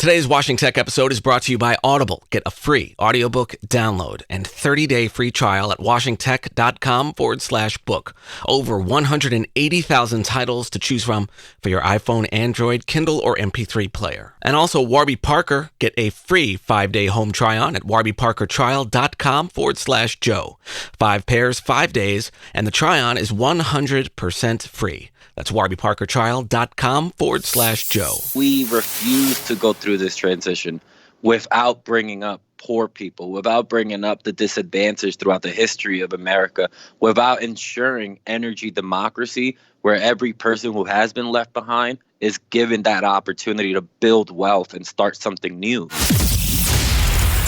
Today's Washington Tech episode is brought to you by Audible. Get a free audiobook download and 30-day free trial at washingtech.com/book. Over 180,000 titles to choose from for your iPhone, Android, Kindle, or MP3 player. And also Warby Parker. Get a free 5-day home try-on at warbyparkertrial.com/Joe. 5 pairs, 5 days, and the try-on is 100% free. That's warbyparkertrial.com/Joe. We refuse to go through this transition without bringing up poor people, without bringing up the disadvantaged throughout the history of America, without ensuring energy democracy where every person who has been left behind is given that opportunity to build wealth and start something new.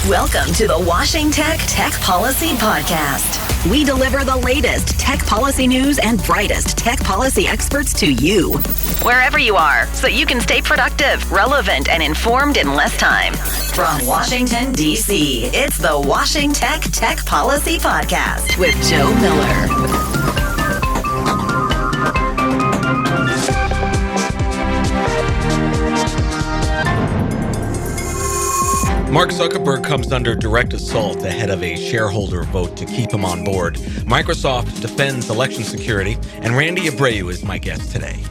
Welcome to the Washington Tech Policy Podcast. We deliver the latest tech policy news and brightest tech policy experts to you, wherever you are, so you can stay productive, relevant, and informed in less time. From Washington, D.C., it's the Washington Tech Policy Podcast with Joe Miller. Mark Zuckerberg comes under direct assault ahead of a shareholder vote to keep him on board. Microsoft defends election security, and Randy Abreu is my guest today.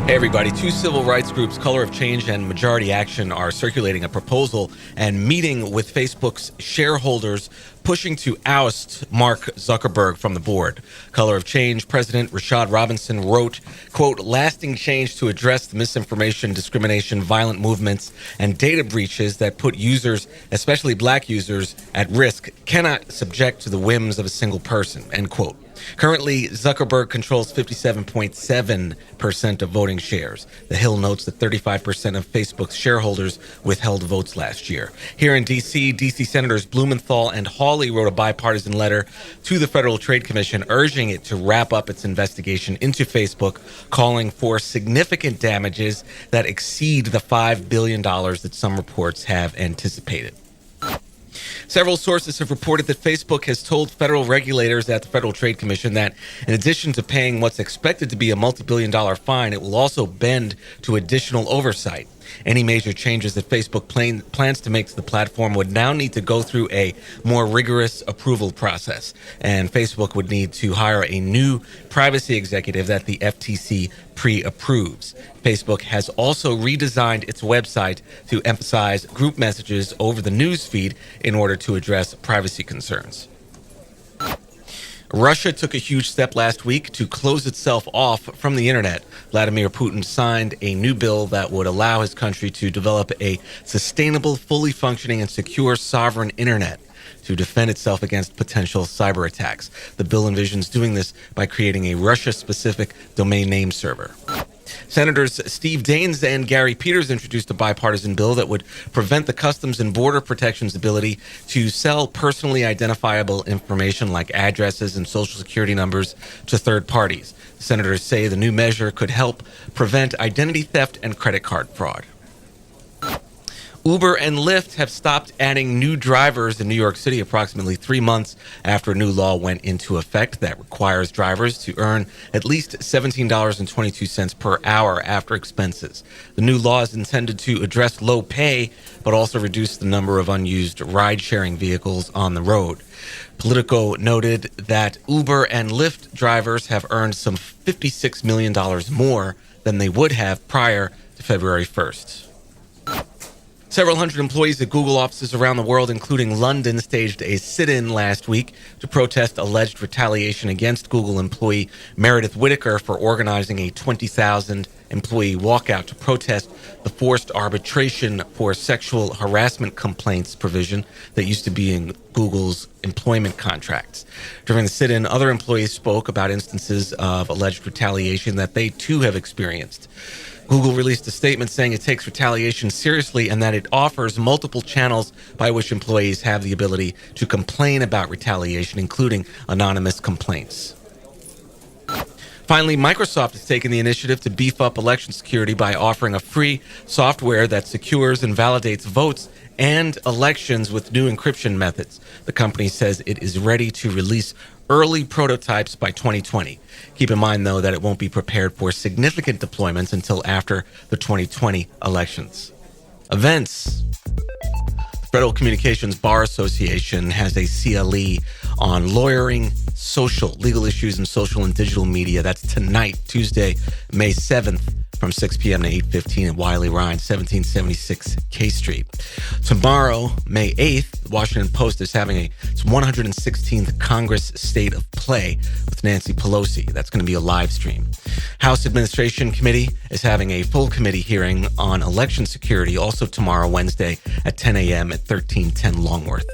Hey everybody, 2 civil rights groups, Color of Change and Majority Action, are circulating a proposal and meeting with Facebook's shareholders, pushing to oust Mark Zuckerberg from the board. Color of Change President Rashad Robinson wrote, quote, "Lasting change to address the misinformation, discrimination, violent movements, and data breaches that put users, especially black users, at risk cannot subject to the whims of a single person," end quote. Currently, Zuckerberg controls 57.7% of voting shares. The Hill notes that 35% of Facebook's shareholders withheld votes last year. Here in D.C., D.C. Senators Blumenthal and Hawley wrote a bipartisan letter to the Federal Trade Commission urging it to wrap up its investigation into Facebook, calling for significant damages that exceed the $5 billion that some reports have anticipated. Several sources have reported that Facebook has told federal regulators at the Federal Trade Commission that in addition to paying what's expected to be a multi-billion-dollar fine, it will also bend to additional oversight. Any major changes that Facebook plans to make to the platform would now need to go through a more rigorous approval process, and Facebook would need to hire a new privacy executive that the FTC pre-approves. Facebook has also redesigned its website to emphasize group messages over the news feed in order to address privacy concerns. Russia took a huge step last week to close itself off from the internet. Vladimir Putin signed a new bill that would allow his country to develop a sustainable, fully functioning, and secure sovereign internet to defend itself against potential cyber attacks. The bill envisions doing this by creating a Russia-specific domain name server. Senators Steve Daines and Gary Peters introduced a bipartisan bill that would prevent the Customs and Border Protection's ability to sell personally identifiable information like addresses and social security numbers to third parties. Senators say the new measure could help prevent identity theft and credit card fraud. Uber and Lyft have stopped adding new drivers in New York City approximately 3 months after a new law went into effect that requires drivers to earn at least $17.22 per hour after expenses. The new law is intended to address low pay, but also reduce the number of unused ride-sharing vehicles on the road. Politico noted that Uber and Lyft drivers have earned some $56 million more than they would have prior to February 1st. Several hundred employees at Google offices around the world, including London, staged a sit-in last week to protest alleged retaliation against Google employee Meredith Whittaker for organizing a 20,000-employee walkout to protest the forced arbitration for sexual harassment complaints provision that used to be in Google's employment contracts. During the sit-in, other employees spoke about instances of alleged retaliation that they too have experienced. Google released a statement saying it takes retaliation seriously and that it offers multiple channels by which employees have the ability to complain about retaliation, including anonymous complaints. Finally, Microsoft has taken the initiative to beef up election security by offering a free software that secures and validates votes and elections with new encryption methods. The company says it is ready to release early prototypes by 2020. Keep in mind, though, that it won't be prepared for significant deployments until after the 2020 elections. Events. The Federal Communications Bar Association has a CLE on lawyering, legal issues in social and digital media. That's tonight, Tuesday, May 7th, from 6 p.m. to 8:15 at Wiley Ryan, 1776 K Street. Tomorrow, May 8th, the Washington Post is having its 116th Congress State of Play with Nancy Pelosi. That's going to be a live stream. House Administration Committee is having a full committee hearing on election security, also tomorrow, Wednesday, at 10 a.m. at 1310 Longworth.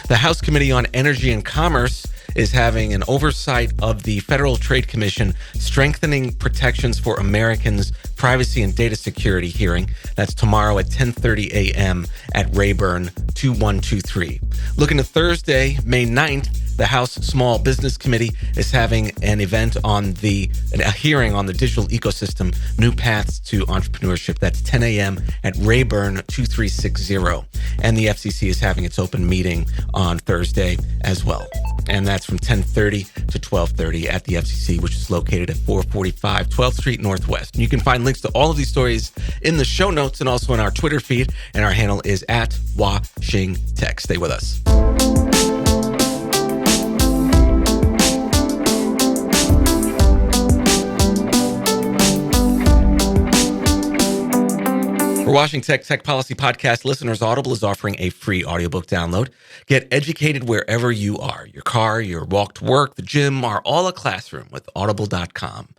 The House Committee on Energy and Commerce is having an oversight of the Federal Trade Commission strengthening protections for Americans' privacy and data security hearing. That's tomorrow at 10:30 a.m. at Rayburn 2123. Looking to Thursday, May 9th, the House Small Business Committee is having an event a hearing on the digital ecosystem, New Paths to Entrepreneurship. That's 10 a.m. at Rayburn 2360. And the FCC is having its open meeting on Thursday as well. And that's from 10:30 to 12:30 at the FCC, which is located at 445 12th Street Northwest. And you can find links to all of these stories in the show notes and also in our Twitter feed. And our handle is at WashingTech. Stay with us. For Washington Tech Policy Podcast listeners, Audible is offering a free audiobook download. Get educated wherever you are. Your car, your walk to work, the gym are all a classroom with Audible.com.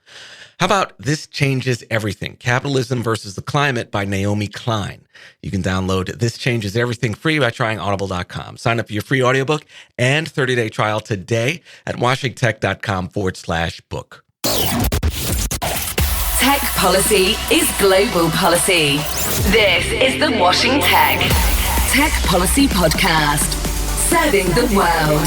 How about This Changes Everything? Capitalism versus the Climate by Naomi Klein. You can download This Changes Everything free by trying Audible.com. Sign up for your free audiobook and 30-day trial today at washingtech.com/book. Tech policy is global policy. This is the Washington Tech Policy Podcast, serving the world.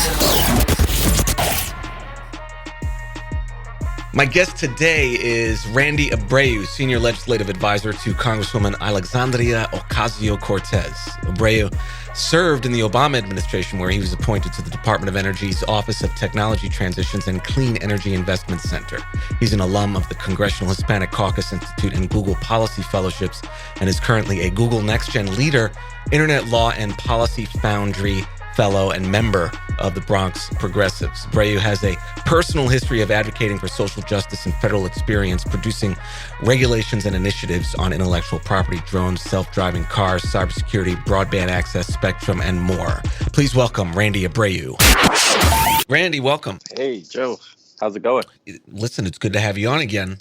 My guest today is Randy Abreu, Senior Legislative Advisor to Congresswoman Alexandria Ocasio-Cortez. Abreu served in the Obama administration, where he was appointed to the Department of Energy's Office of Technology Transitions and Clean Energy Investment Center. He's an alum of the Congressional Hispanic Caucus Institute and Google Policy Fellowships, and is currently a Google NextGen leader, Internet Law and Policy Foundry Fellow, and member of the Bronx Progressives. Abreu has a personal history of advocating for social justice and federal experience, producing regulations and initiatives on intellectual property, drones, self-driving cars, cybersecurity, broadband access, spectrum, and more. Please welcome Randy Abreu. Randy, welcome. Hey, Joe. How's it going? Listen, it's good to have you on again.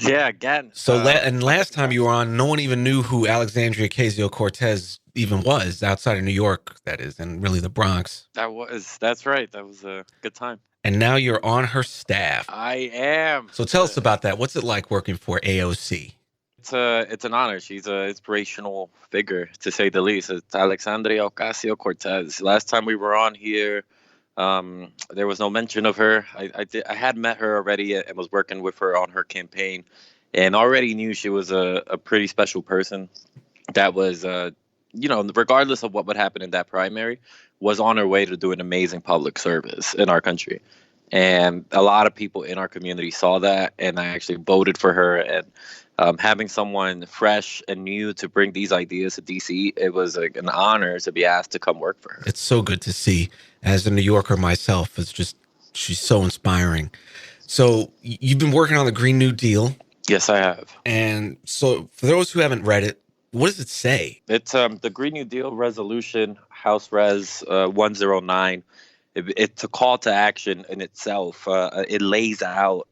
Yeah, again. So, and last time you were on, no one even knew who Alexandria Ocasio-Cortez even was, outside of New York, that is, and really the Bronx. That's right. That was a good time. And now you're on her staff. I am. So tell us about that. What's it like working for AOC? It's an honor. She's an inspirational figure, to say the least. It's Alexandria Ocasio-Cortez. Last time we were on here, there was no mention of her. I had met her already and was working with her on her campaign, and already knew she was a pretty special person that was, regardless of what would happen in that primary, was on her way to do an amazing public service in our country. And a lot of people in our community saw that, and I actually voted for her. And having someone fresh and new to bring these ideas to D.C., it was an honor to be asked to come work for her. It's so good to see. As a New Yorker myself, she's so inspiring. So you've been working on the Green New Deal. Yes, I have. And so for those who haven't read it, what does it say? It's the Green New Deal resolution, House Res 109. It's a call to action in itself. It lays out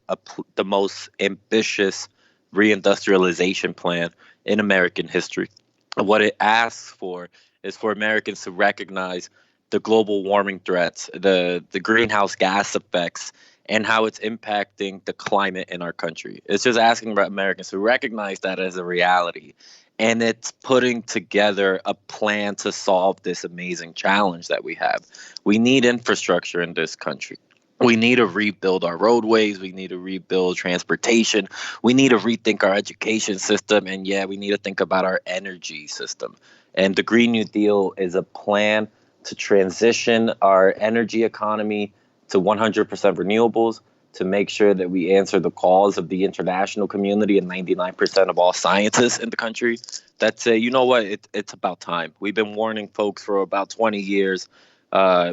the most ambitious reindustrialization plan in American history. What it asks for is for Americans to recognize the global warming threats, the greenhouse gas effects, and how it's impacting the climate in our country. It's just asking Americans to recognize that as a reality. And it's putting together a plan to solve this amazing challenge that we have. We need infrastructure in this country. We need to rebuild our roadways. We need to rebuild transportation. We need to rethink our education system. And yeah, we need to think about our energy system. And the Green New Deal is a plan to transition our energy economy to 100% renewables, to make sure that we answer the calls of the international community and 99% of all scientists in the country that say, you know what, it's about time. We've been warning folks for about 20 years.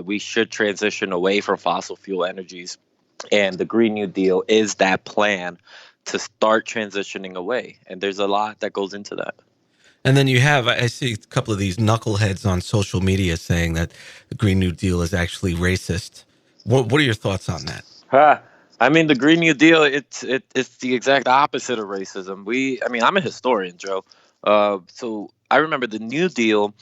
We should transition away from fossil fuel energies. And the Green New Deal is that plan to start transitioning away. And there's a lot that goes into that. And then you have, I see a couple of these knuckleheads on social media saying that the Green New Deal is actually racist. What are your thoughts on that? I mean, the Green New Deal, it's the exact opposite of racism. I'm a historian, Joe. So I remember the New Deal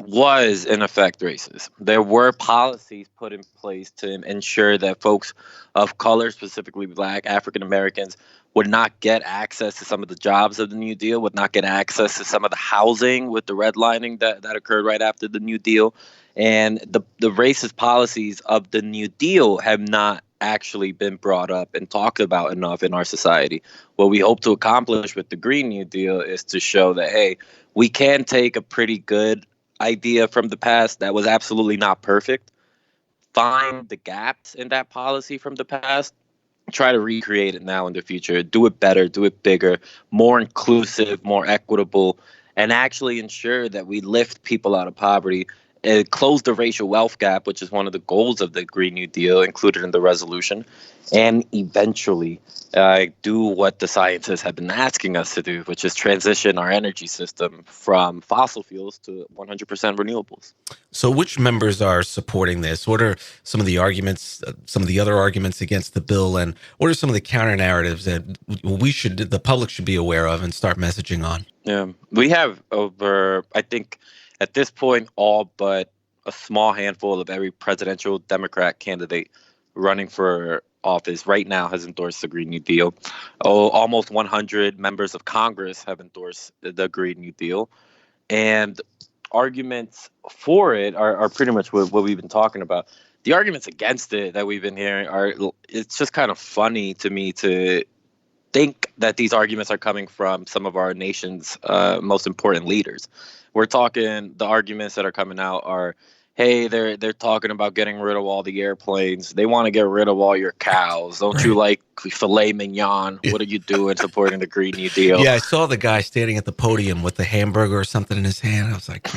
was in effect racist. There were policies put in place to ensure that folks of color, specifically Black African Americans, would not get access to some of the jobs of the New Deal, would not get access to some of the housing with the redlining that occurred right after the New Deal. And the racist policies of the New Deal have not actually been brought up and talked about enough in our society. What we hope to accomplish with the Green New Deal is to show that, hey, we can take a pretty good idea from the past that was absolutely not perfect, find the gaps in that policy from the past, try to recreate it now in the future, do it better, do it bigger, more inclusive, more equitable, and actually ensure that we lift people out of poverty, close the racial wealth gap, which is one of the goals of the Green New Deal included in the resolution, and eventually do what the scientists have been asking us to do, which is transition our energy system from fossil fuels to 100% renewables. So which members are supporting this? What are some of the arguments, some of the other arguments against the bill, and what are some of the counter narratives that the public should be aware of and start messaging on? Yeah, we have over, I think, at this point, all but a small handful of every presidential Democrat candidate running for office right now has endorsed the Green New Deal. Almost 100 members of Congress have endorsed the Green New Deal. And arguments for it are pretty much what we've been talking about. The arguments against it that we've been hearing it's just kind of funny to me to think that these arguments are coming from some of our nation's most important leaders. We're talking, the arguments that are coming out are, hey, they're talking about getting rid of all the airplanes. They want to get rid of all your cows. Don't you like filet mignon? What are you doing supporting the Green New Deal? Yeah, I saw the guy standing at the podium with the hamburger or something in his hand. I was like,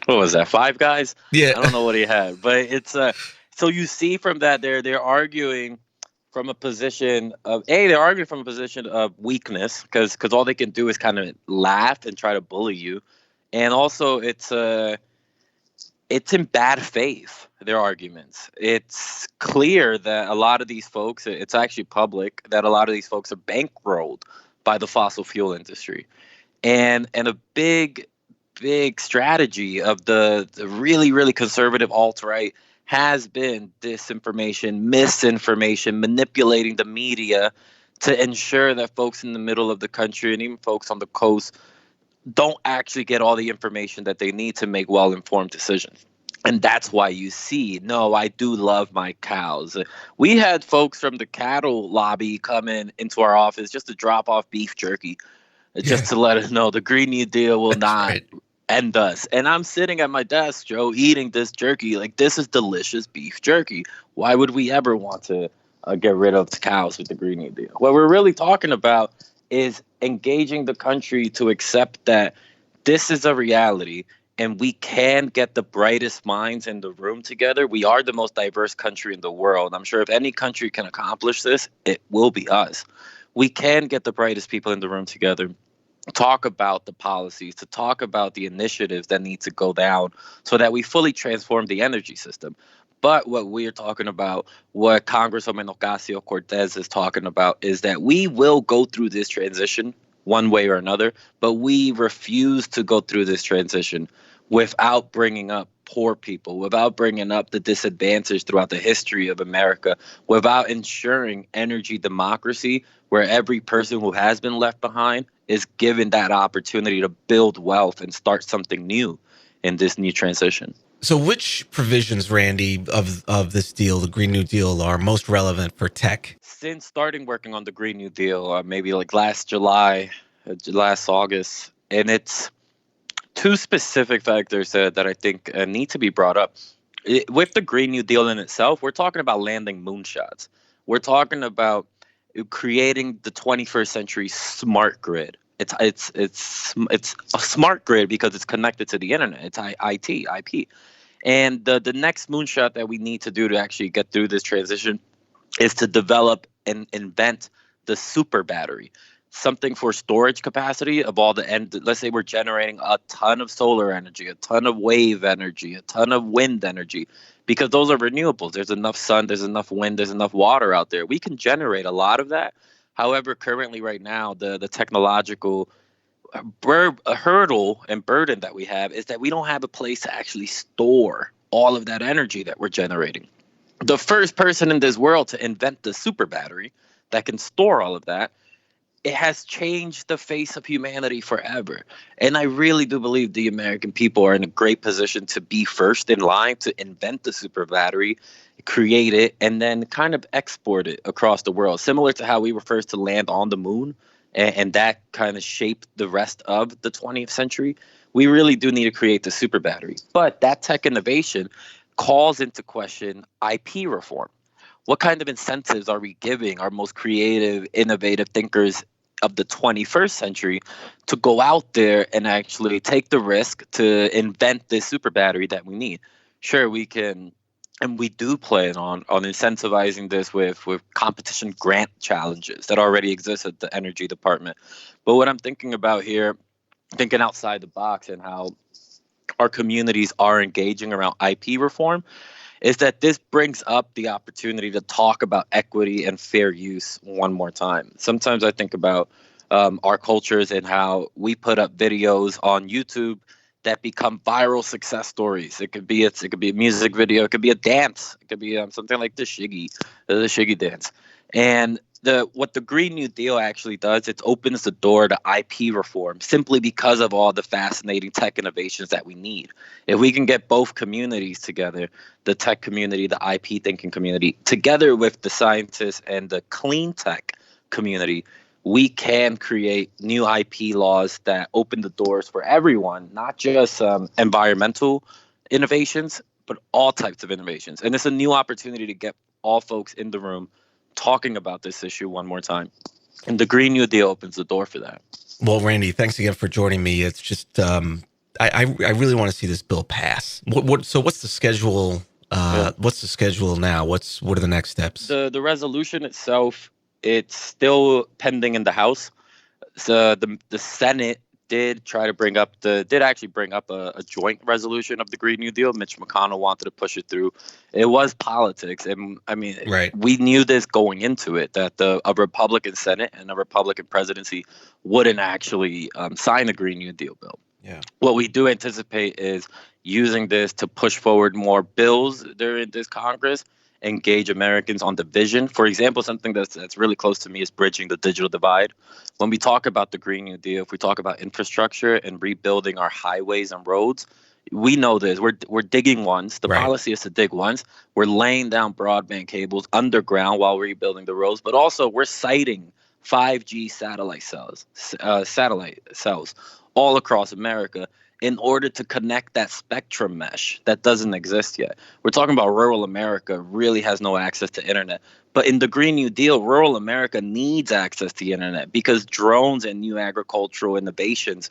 what was that, Five Guys? Yeah. I don't know what he had. But it's so you see from that they're arguing from a position of, weakness, because all they can do is kind of laugh and try to bully you. And also it's in bad faith, their arguments. It's clear that a lot of these folks, it's actually public, that a lot of these folks are bankrolled by the fossil fuel industry. And a big strategy of the really, really conservative alt-right has been disinformation, misinformation, manipulating the media to ensure that folks in the middle of the country and even folks on the coast don't actually get all the information that they need to make well-informed decisions. And that's why you see, no, I do love my cows. We had folks from the cattle lobby come into our office just to drop off beef jerky, just to let us know the Green New Deal will not end us. And I'm sitting at my desk, Joe, eating this jerky. Like, this is delicious beef jerky. Why would we ever want to get rid of cows with the Green New Deal? What we're really talking about is engaging the country to accept that this is a reality and we can get the brightest minds in the room together. We are the most diverse country in the world. I'm sure if any country can accomplish this, it will be us. We can get the brightest people in the room together, talk about the policies, to talk about the initiatives that need to go down so that we fully transform the energy system. But what we're talking about, what Congresswoman Ocasio-Cortez is talking about, is that we will go through this transition one way or another, but we refuse to go through this transition without bringing up poor people, without bringing up the disadvantaged throughout the history of America, without ensuring energy democracy, where every person who has been left behind is given that opportunity to build wealth and start something new in this new transition. So which provisions, Randy, of this deal, the Green New Deal, are most relevant for tech? Since starting working on the Green New Deal, maybe like last July, last August, and it's two specific factors that I think need to be brought up. With the Green New Deal in itself, we're talking about landing moonshots. We're talking about creating the 21st century smart grid. It's a smart grid because it's connected to the internet. It's IP. And the next moonshot that we need to do to actually get through this transition is to develop and invent the super battery, something for storage capacity of all the end. Let's say we're generating a ton of solar energy, a ton of wave energy, a ton of wind energy, because those are renewables. There's enough sun, there's enough wind, there's enough water out there. We can generate a lot of that. However, currently right now, the technological hurdle and burden that we have is that we don't have a place to actually store all of that energy that we're generating. The first person in this world to invent the super battery that can store all of that, it has changed the face of humanity forever. And I really do believe the American people are in a great position to be first in line to invent the super battery, create it, and then kind of export it across the world, similar to how we were first to land on the moon. And that kind of shaped the rest of the 20th century. We really do need to create the super battery. But that tech innovation calls into question IP reform. What kind of incentives are we giving our most creative, innovative thinkers of the 21st century to go out there and actually take the risk to invent this super battery that we need? Sure, we can. And we do plan on incentivizing this with competition grant challenges that already exist at the Energy Department. But what I'm thinking about here, thinking outside the box and how our communities are engaging around IP reform, is that this brings up the opportunity to talk about equity and fair use one more time. Sometimes I think about our cultures and how we put up videos on YouTube that become viral success stories. It could be a music video, it could be a dance, it could be something like the Shiggy dance. And what the Green New Deal actually does, it opens the door to IP reform simply because of all the fascinating tech innovations that we need. If we can get both communities together, the tech community, the IP thinking community, together with the scientists and the clean tech community, we can create new IP laws that open the doors for everyone, not just environmental innovations, but all types of innovations. And it's a new opportunity to get all folks in the room talking about this issue one more time. And the Green New Deal opens the door for that. Well, Randy, thanks again for joining me. It's just, I really want to see this bill pass. So what's the schedule? What's the schedule now? What are the next steps? The resolution itself, it's still pending in the House. So the Senate did bring up a joint resolution of the Green New Deal. Mitch McConnell wanted to push it through. It was politics, and I mean, right. We knew this going into it, that a Republican Senate and a Republican presidency wouldn't actually sign the Green New Deal bill. Yeah. What we do anticipate is using this to push forward more bills during this Congress, engage Americans on the vision. For example, something that's really close to me is bridging the digital divide. When we talk about the Green New Deal, if we talk about infrastructure and rebuilding our highways and roads, we know this. We're digging ones. The policy is to dig ones. We're laying down broadband cables underground while rebuilding the roads, but also we're siting 5G satellite cells all across America in order to connect that spectrum mesh that doesn't exist yet. We're talking about rural America really has no access to internet. But in the Green New Deal, rural America needs access to the internet because drones and new agricultural innovations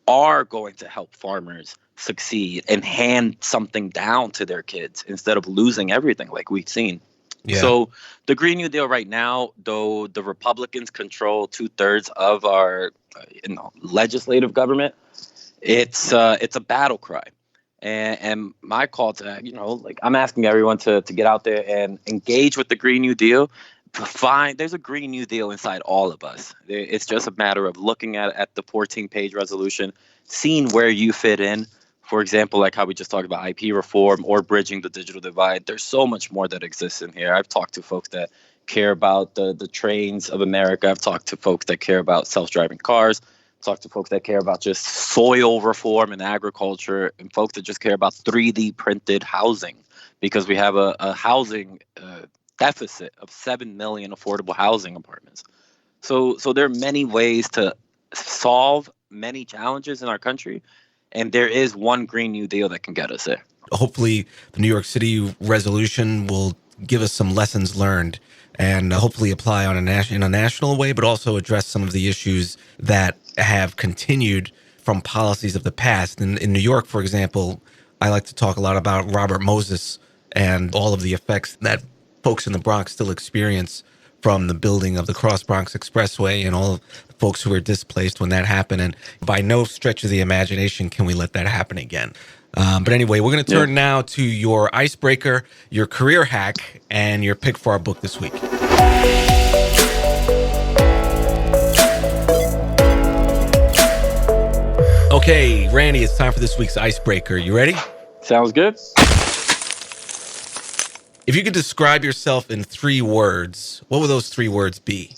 are going to help farmers succeed and hand something down to their kids instead of losing everything like we've seen. Yeah. So the Green New Deal right now, though the Republicans control 2/3 of our legislative government, it's a battle cry. And my call to, I'm asking everyone to get out there and engage with the Green New Deal. There's a Green New Deal inside all of us. It's just a matter of looking at the 14-page resolution, seeing where you fit in. For example, like how we just talked about IP reform or bridging the digital divide. There's so much more that exists in here. I've talked to folks that care about the trains of America. I've talked to folks that care about self-driving cars. talk to folks that care about just soil reform and agriculture, and folks that just care about 3D printed housing, because we have a housing deficit of 7 million affordable housing apartments. So there are many ways to solve many challenges in our country, and there is one Green New Deal that can get us there. Hopefully, the New York City resolution will give us some lessons learned and hopefully apply on in a national way, but also address some of the issues that have continued from policies of the past. In New York, for example, I like to talk a lot about Robert Moses and all of the effects that folks in the Bronx still experience from the building of the Cross Bronx Expressway and all the folks who were displaced when that happened. And by no stretch of the imagination can we let that happen again. But anyway, we're going to turn now to your icebreaker, your career hack, and your pick for our book this week. Okay, Randy, it's time for this week's icebreaker. You ready? Sounds good. If you could describe yourself in 3 words, what would those 3 words be?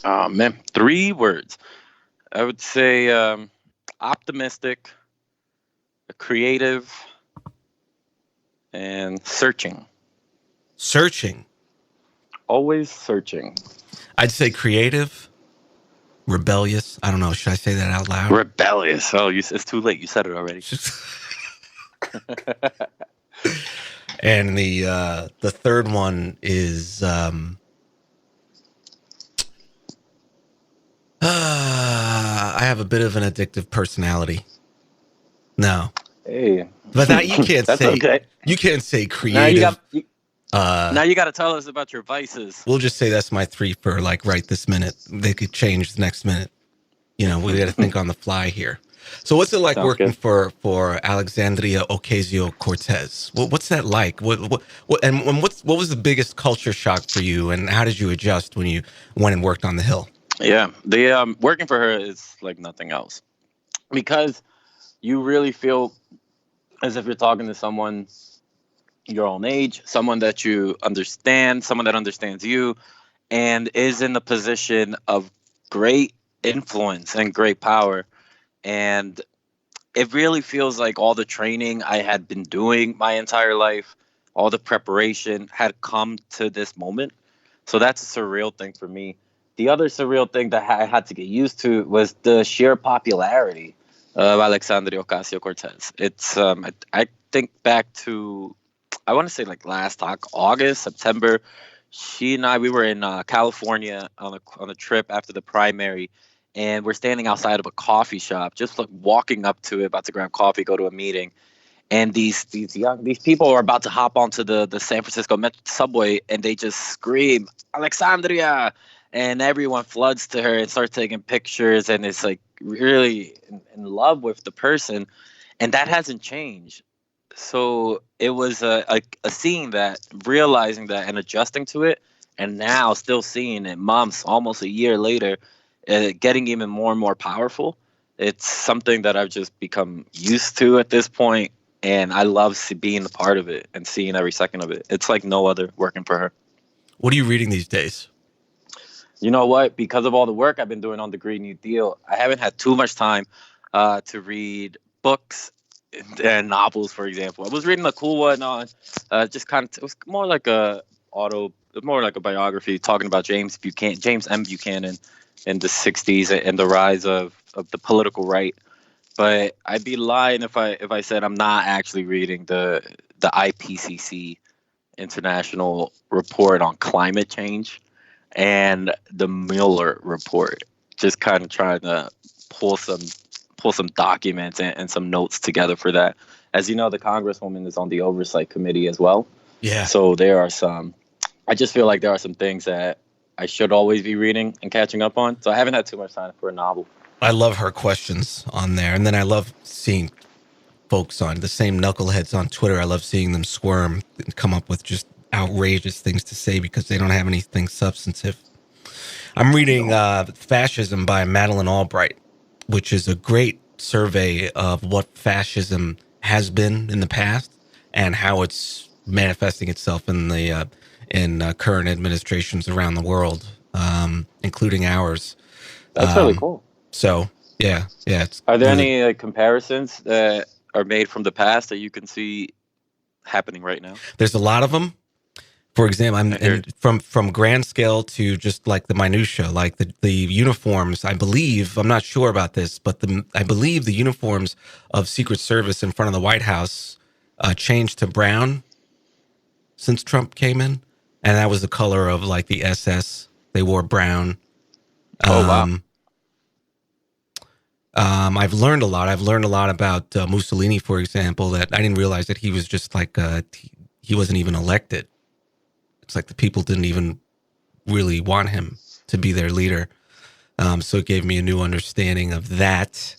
Oh, man, 3 words. I would say optimistic, creative, and searching. Searching. Always searching. I'd say creative, rebellious. I don't know. Should I say that out loud? Rebellious. Oh, it's too late. You said it already. And the third one is I have a bit of an addictive personality. No. Hey. But now you can't That's say okay. You can't say creative. Now you got to tell us about your vices. We'll just say that's my 3 for like right this minute. They could change the next minute. You know, we got to think on the fly here. So what's it like working for Alexandria Ocasio-Cortez? What's that like? What was the biggest culture shock for you, and how did you adjust when you went and worked on the Hill? Yeah, working for her is like nothing else, because you really feel as if you're talking to someone your own age, someone that you understand, someone that understands you, and is in the position of great influence and great power. And it really feels like all the training I had been doing my entire life, all the preparation had come to this moment. So that's a surreal thing for me. The other surreal thing that I had to get used to was the sheer popularity of Alexandria Ocasio-Cortez. It's I think back to, I want to say like last August, September. She and I, we were in California on a trip after the primary. And we're standing outside of a coffee shop, just like walking up to it, about to grab coffee, go to a meeting. And these people are about to hop onto the San Francisco subway, and they just scream, Alexandria! And everyone floods to her and starts taking pictures, and it's like really in love with the person. And that hasn't changed. So it was a seeing that, realizing that, and adjusting to it. And now still seeing it months, almost a year later, getting even more and more powerful. It's something that I've just become used to at this point, and I love being a part of it and seeing every second of it. It's like no other working for her. What are you reading these days? You know what? Because of all the work I've been doing on the Green New Deal, I haven't had too much time to read books and novels, for example. I was reading a cool one on just kind of, it was more like a biography talking about James M. Buchanan in the 60s and the rise of the political right. But I'd be lying if I said I'm not actually reading the IPCC International Report on Climate Change and the Mueller Report. Just kind of trying to pull some documents and some notes together for that. As you know, the Congresswoman is on the Oversight Committee as well. Yeah. So I just feel like there are some things that I should always be reading and catching up on. So I haven't had too much time for a novel. I love her questions on there. And then I love seeing folks on the same knuckleheads on Twitter. I love seeing them squirm and come up with just outrageous things to say because they don't have anything substantive. I'm reading Fascism by Madeleine Albright, which is a great survey of what fascism has been in the past and how it's manifesting itself in the current administrations around the world, including ours. That's really cool. So Yeah. Are there any comparisons that are made from the past that you can see happening right now? There's a lot of them. For example, from grand scale to just like the minutia, like the uniforms. I'm not sure about this, but I believe the uniforms of Secret Service in front of the White House changed to brown since Trump came in, and that was the color of like the SS. They wore brown. Wow. I've learned a lot. I've learned a lot about Mussolini, for example. That I didn't realize that he was just like he wasn't even elected. It's like the people didn't even really want him to be their leader. So it gave me a new understanding of that.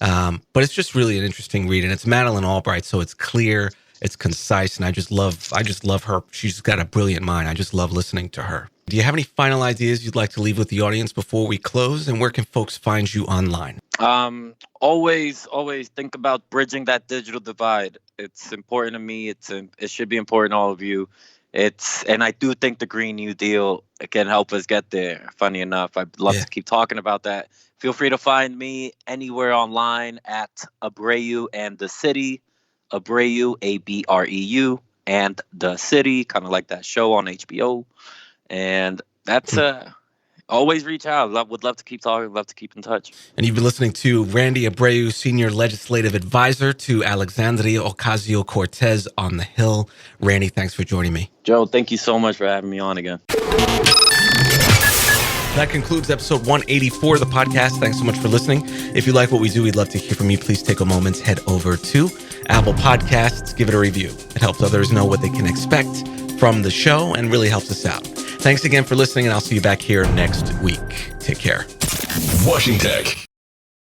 But it's just really an interesting read. And it's Madeleine Albright, so it's clear, it's concise, and I just love her. She's got a brilliant mind. I just love listening to her. Do you have any final ideas you'd like to leave with the audience before we close? And where can folks find you online? Always think about bridging that digital divide. It's important to me. It should be important to all of you. And I do think the Green New Deal can help us get there. Funny enough, I'd love to keep talking about that. Feel free to find me anywhere online at Abreu and the City. Abreu, Abreu, and the City, kind of like that show on HBO. And that's always reach out. Would love to keep talking. Love to keep in touch. And you've been listening to Randy Abreu, Senior Legislative Advisor to Alexandria Ocasio-Cortez on the Hill. Randy, thanks for joining me. Joe, thank you so much for having me on again. That concludes episode 184 of the podcast. Thanks so much for listening. If you like what we do, we'd love to hear from you. Please take a moment, head over to Apple Podcasts, give it a review. It helps others know what they can expect from the show and really helps us out. Thanks again for listening, and I'll see you back here next week. Take care. Washington.